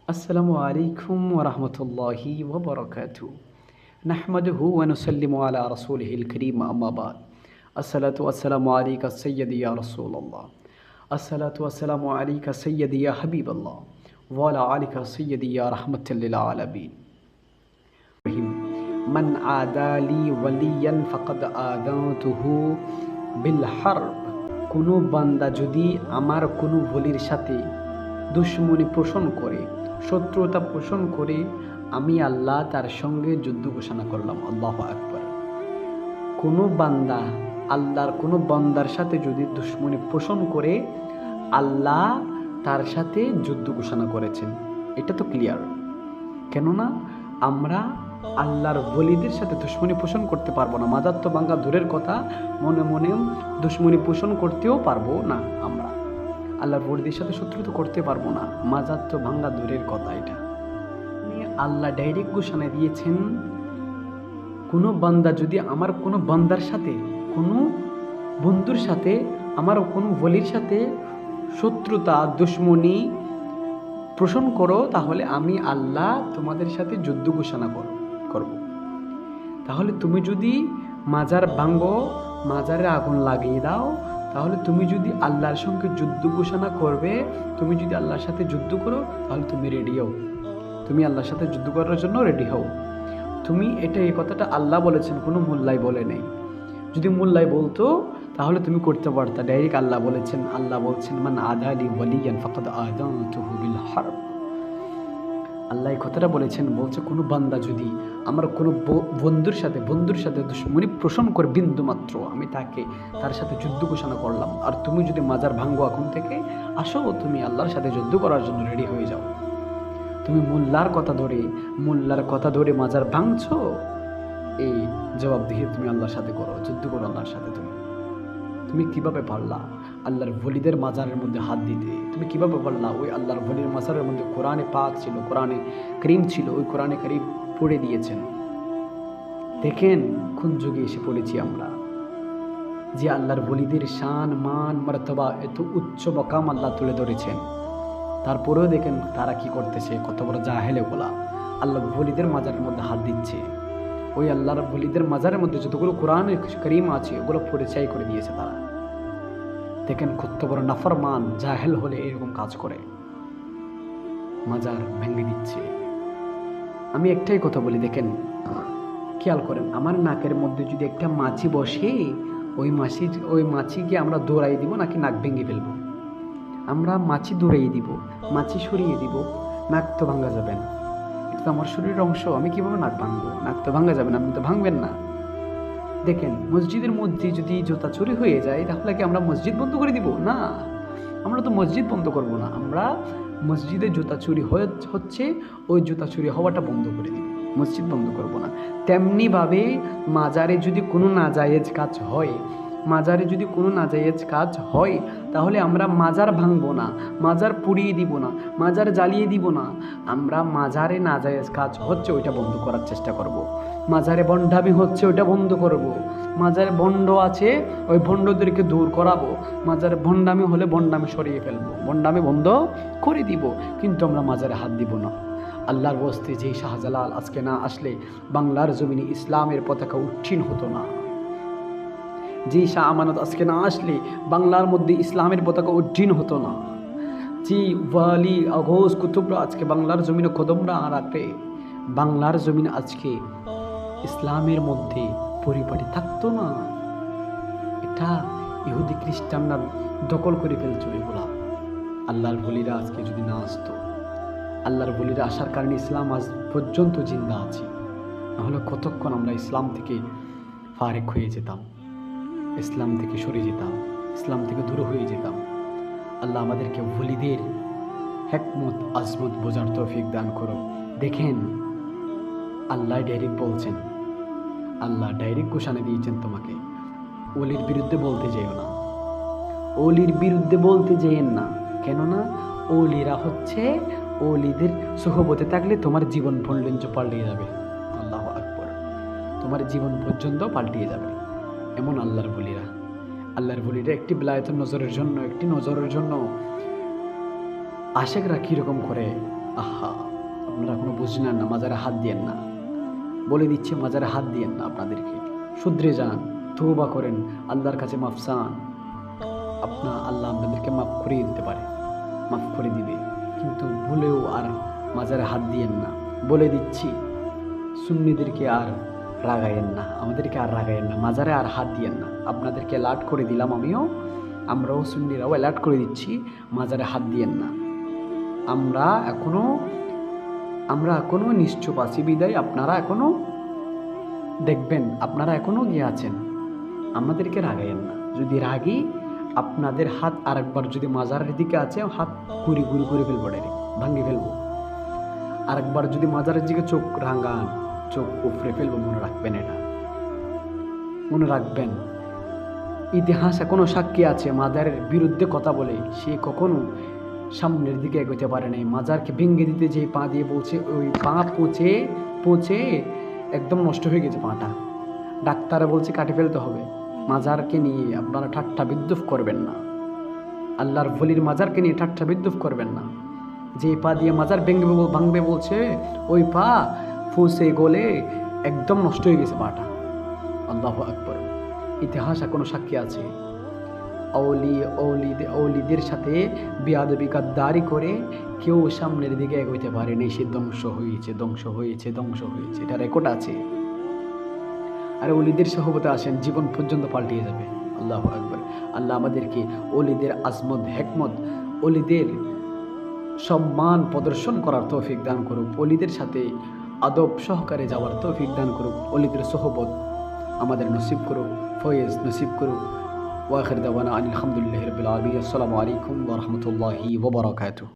আসসালামু আলাইকুম ওয়া রাহমাতুল্লাহি ওয়া বারাকাতুহু। নাহমাদুহু ওয়া নুসাল্লিমু আলা রাসূলিহিল কারীম আম্মা বাদ। আসসালাতু ওয়াসসালামু আলাইকা সাইয়্যিদি ইয়া রাসূলুল্লাহ। আসসালাতু ওয়াসসালামু আলাইকা সাইয়্যিদি ইয়া হাবিবাল্লাহ ওয়া আলা আলিকা সাইয়্যিদি ইয়া রাহমাতাল লিল আলামিন। মান আদালি ওয়ালিয়ান ফাকাদ আযানতুহু বিল হারব। কোনো বান্দা যদি আমার কোনো ওলির সাথে দুশমনি পোষণ করে, শত্রুতা পোষণ করে, আমি আল্লাহ তার সঙ্গে যুদ্ধ ঘোষণা করলাম। আল্লাহু আকবার। কোনো বান্দা আল্লাহর কোনো বান্দার সাথে যদি দুশমনি পোষণ করে, আল্লাহ তার সাথে যুদ্ধ ঘোষণা করেছেন। এটা তো ক্লিয়ার। কেননা আমরা আল্লাহর ওলিদের সাথে দুশমনি পোষণ করতে পারবো না। মাজার তো ভাঙ্গা দূরের কথা, মনে মনে দুশমনি পোষণ করতেও পারবো না। আমরা আল্লাহর ওলিদের সাথে শত্রুতা করতে পারবো না। মাজার তো ভাঙ্গা দূরের কথা। এটা আল্লাহ ডাইরেক্ট ঘোষণা দিয়েছেন, কোনো বান্দা যদি আমার কোনো বান্দার সাথে, কোনো বন্ধুর সাথে, আমার কোনো ওলির সাথে শত্রুতা দুশমনি পোষণ করো, তাহলে আমি আল্লাহ তোমাদের সাথে যুদ্ধ ঘোষণা করব। তাহলে তুমি যদি মাজার ভাঙ্গো, মাজারে আগুন লাগিয়ে দাও, তাহলে তুমি যদি আল্লাহর সঙ্গে যুদ্ধ ঘোষণা করবে, তুমি যদি আল্লাহর সাথে যুদ্ধ করো, তাহলে তুমি রেডি হও। তুমি আল্লাহর সাথে যুদ্ধ করার জন্য রেডি হও। তুমি এই কথাটা আল্লাহ বলেছেন, কোনো মোল্লাই বলে নেই। যদি মোল্লাই বলতো তাহলে তুমি করতে পারতা। ডাইরেক্ট আল্লাহ বলেছেন। আল্লাহ বলছেন, মান আদালি ওয়ালিয়ান ফাকাদ আযানতুহু বিল হারব। আল্লাহ এই কথাটা বলেছেন। বলছে কোনো বান্দা যদি আমার কোনো বন্ধুর সাথে দুশমনি পোষণ করে বিন্দু মাত্র, আমি তার সাথে যুদ্ধ ঘোষণা করলাম। আর তুমি যদি মাজার ভাঙ্গো, এখন থেকে আসো, তুমি আল্লাহর সাথে যুদ্ধ করার জন্য রেডি হয়ে যাও। তুমি মোল্লার কথা ধরে মাজার ভাঙছো, এই জবাব দিয়ে তুমি আল্লাহর সাথে করো, যুদ্ধ করো আল্লাহর সাথে। তুমি কিভাবে পারলা আল্লাহর ওলিদের মাজারের মধ্যে হাত দিতে? তুমি কিভাবে পারলা ওই আল্লাহর ওলির মাজারের মধ্যে কোরআনে পাক ছিল, কোরআনে কারীম ছিল, ওই কোরআনে কারীম পড়ে দিয়েছেন। দেখেন কোন যুগে এসে পড়েছি আমরা, যে আল্লাহর ওলিদের শান, মান, মর্তবা এত উচ্চ মকাম আল্লাহ তুলে ধরেছেন। তারপরেও দেখেন তারা কি করতেছে, কত বড় জাহেলে গোলা আল্লাহর ওলিদের মাজারের মধ্যে হাত দিচ্ছে। ওই আল্লাহর ওলিদের মাজারের মধ্যে যতগুলো কোরআনে কারীম আছে, ওগুলো পরিচয় করে দিয়েছে তারা। দেখেন কত বড় নাফরমান জাহেল হলে এরকম কাজ করে, মাজার ভেঙে দিচ্ছে। আমি একটাই কথা বলি, দেখেন খেয়াল করেন, আমার নাকের মধ্যে যদি একটা মাছি বসে, ওই মাছিকে আমরা দৌড়াই দিব নাকি নাক ভেঙে ফেলবো? আমরা মাছি দৌড়াই দিব, মাছি সরিয়ে দিব, নাক তো ভাঙা যাবে না। এটা তো আমার শরীরের অংশ, আমি কিভাবে নাক ভাঙবো? নাক তো ভাঙা যাবে না, আপনি তো ভাঙবেন না। দেখেন মসজিদের মধ্যে যদি জুতা চুরি হয়ে যায়, তাহলে কি আমরা মসজিদ বন্ধ করে দিব? না, আমরা তো মসজিদ বন্ধ করব না। আমরা মসজিদে জুতা চুরি হচ্ছে, ওই জুতা চুরি হওয়াটা বন্ধ করে দিব, মসজিদ বন্ধ করব না। তেমনিভাবে মাজারে যদি কোনো নাজায়েজ কাজ হয়, তাহলে আমরা মাজার ভাঙবো না, মাজার পুড়িয়ে দিব না, মাজার জ্বালিয়ে দিব না। আমরা মাজারে নাজায়েজ কাজ হচ্ছে ওইটা বন্ধ করার চেষ্টা করব। মাজারে ভণ্ডামি হচ্ছে ওইটা বন্ধ করব। মাজারে ভণ্ড আছে, ওই ভণ্ডদেরকে দূর করাবো। মাজারে ভণ্ডামি হলে ভণ্ডামি সরিয়ে ফেলবো, ভণ্ডামি বন্ধ করে দিব, কিন্তু আমরা মাজারে হাত দিব না। আল্লাহর বস্তে যেই শাহজালাল আজকে না আসলে বাংলার জমিনে ইসলামের পতাকা উত্তীর্ণ হতো না। যেই শাহ আমানত আজকে না আসলে বাংলার মধ্যে ইসলামের পতাকা উত্তীর্ণ হতো না। যে ওয়ালি আগোস কুতুবরা আজকে বাংলার জমিনে কদমরা রাখে, বাংলার জমিনে আজকে ইসলামের মধ্যে পরিপাটি থাকতো না। এটা ইহুদি খ্রিস্টানরা দখল করে ফেলছে এগুলা। আল্লাহর ওলিরা আজকে যদি না আসতো, আল্লাহর ওলিরা আসার কারণে ইসলাম আজ পর্যন্ত জিন্দা আছে। নাহলে কতক্ষণ আমরা ইসলাম থেকে ফারেক হয়ে যেতাম, ইসলাম থেকে সরে যেতাম, ইসলাম থেকে দূর হয়ে যেতাম। আল্লাহ আমাদেরকে ওলিদের হিকমত আজমত বোঝার তৌফিক দান করো। দেখেন আল্লাহ ডাইরেক্ট বলছেন, আল্লাহ ডাইরেক্ট ঘোষণা দিয়েছেন, তোমাকে ওলির বিরুদ্ধে বলতে যেও না, ওলির বিরুদ্ধে বলতে যেয়েন না। কেননা ওলিরা হচ্ছে, ওলিদের সুহবতে থাকলে তোমার জীবন পর্যন্ত পাল্টিয়ে যাবে। আল্লাহু আকবার, তোমার জীবন পর্যন্ত পাল্টিয়ে যাবে এমন আল্লাহর ওলিরা। একটি বেলায়েতের নজরের জন্য, একটি নজরের জন্য আশেকরা কীরকম করে আহা, আপনারা কোনো বুঝলেন না, মাজারে হাত দিয়েন না। বলে দিচ্ছে মাজারে হাত দিয়েন না, আপনাদেরকে শুধরে যান, তওবা করেন, আল্লাহর কাছে মাফ চান। আল্লাহ আপনাদেরকে মাফ করিয়ে দিতে পারে, মাফ করে দিবে। কিন্তু ভুলেও আর মাজারে হাত দিয়েন না। বলে দিচ্ছি, সুন্নিদেরকে আর রাগায়েন না, আমাদেরকে আর রাগায়েন না, মাজারে আর হাত দিয়েন না। আপনাদেরকে অ্যালার্ট করে দিলাম, আমরাও সুন্নিরাও অ্যালার্ট করে দিচ্ছি, মাজারে হাত দিয়েন না। আমরা এখনো নিশ্চুপ আছি বিদায় আপনারা এখনো দেখবেন, আপনারা এখনো গিয়ে আছেন। আমাদেরকে রাগাইয়েন না। যদি রাগি, আপনাদের হাত আরেকবার যদি মাজারের দিকে আছে, হাত ঘুরি ঘুরি করে ফেলবো, ডাইরেক্ট ভাঙ্গি ফেলবো। আরেকবার যদি মাজারের দিকে চোখ রাঙান, চোখ উপড়ে ফেলবো। মনে রাখবেন, এটা মনে রাখবেন। ইতিহাস এখনো সাক্ষী আছে, মাজারের বিরুদ্ধে কথা বলে সে কখনো সামনের দিকে এগোতে পারে নাই। মাজারকে ভেঙে দিতে যে পা দিয়ে বলছে, ওই পা পচে একদম নষ্ট হয়ে গেছে পাটা। ডাক্তার বলছে কাটে ফেলতে হবে। মাজারকে নিয়ে আপনারা ঠাট্টা বিদ্রুপ করবেন না, আল্লাহর ওলির মাজারকে নিয়ে ঠাট্টা বিদ্রুপ করবেন না। যে পা দিয়ে মাজার ভাঙবে বলছে, ওই পা ফুসে গলে একদম নষ্ট হয়ে গেছে পাটা। আল্লাহু আকবার। ইতিহাস এখনো সাক্ষী আছে। অলিদের সাথে বেয়াদবি গাদ্দারি করে কেউ সামনের দিকে এগোতে পারেনি, সে ধ্বংস হয়েছে। এটা রেকর্ড আছে। আর অলিদের সহবতে আসেন, জীবন পর্যন্ত পাল্টিয়ে যাবে। আল্লাহু আকবার। আল্লাহ আমাদেরকে অলিদের আজমত, হেকমত, অলিদের সম্মান প্রদর্শন করার তৌফিক দান করুক। অলিদের সাথে আদব সহকারে যাওয়ার তৌফিক দান করুক। অলিদের সহবত আমাদের নসিব করুক, ফয়েজ নসিব করুক। ওয়া আখির দাওয়ানা আলহামদুলিল্লাহি রাব্বিল আলামিন। আসসালামু আলাইকুম ওয়া রাহমাতুল্লাহি ওয়া বারাকাতুহু।